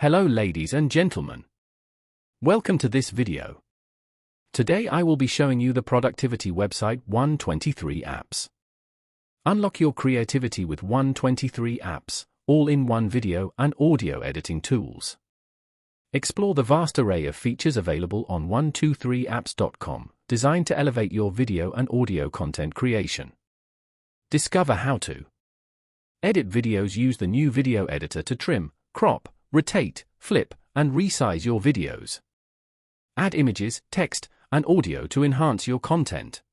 Hello ladies and gentlemen. Welcome to this video. Today I will be showing you the productivity website 123 apps. Unlock your creativity with 123 apps, all in one video and audio editing tools. Explore the vast array of features available on 123apps.com, designed to elevate your video and audio content creation. Discover how to edit videos. Use the new video editor to trim, crop, rotate, flip, and resize your videos. Add images, text, and audio to enhance your content.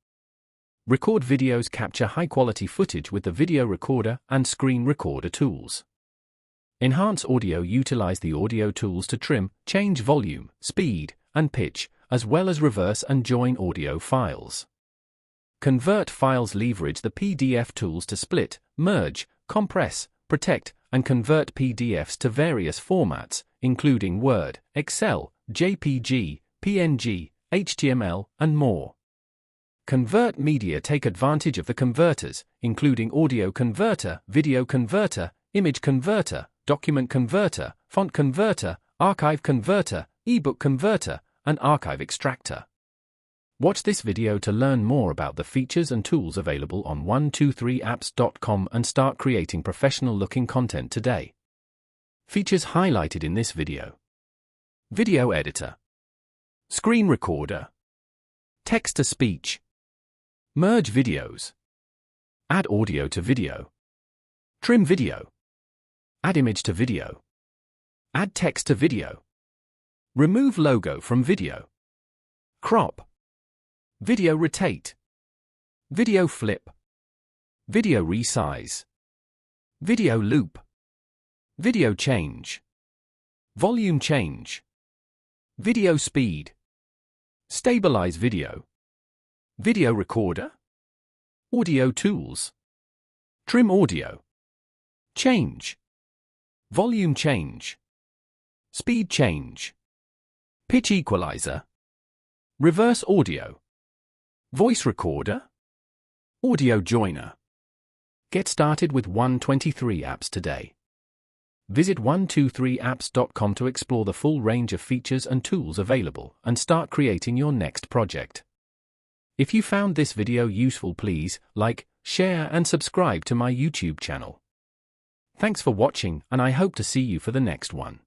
Record videos. Capture high-quality footage with the video recorder and screen recorder tools. Enhance audio. Utilize the audio tools to trim, change volume, speed, and pitch, as well as reverse and join audio files. Convert files. Leverage the PDF tools to split, merge, compress, protect, and convert PDFs to various formats, including Word, Excel, JPG, PNG, HTML, and more. Convert media. Take advantage of the converters, including audio converter, video converter, image converter, document converter, font converter, archive converter, ebook converter, and archive extractor. Watch this video to learn more about the features and tools available on 123apps.com and start creating professional-looking content today. Features highlighted in this video: video editor, screen recorder, text-to-speech, merge videos, add audio to video, trim video, add image to video, add text to video, remove logo from video, crop, video rotate, video flip, video resize, video loop, video change, volume change, video speed, stabilize video, video recorder, audio tools, trim audio, change, volume change, speed change, pitch equalizer, reverse audio, voice recorder, audio joiner. Get started with 123 apps today. Visit 123apps.com to explore the full range of features and tools available and start creating your next project. If you found this video useful, please like, share, and subscribe to my YouTube channel. Thanks for watching, and I hope to see you for the next one.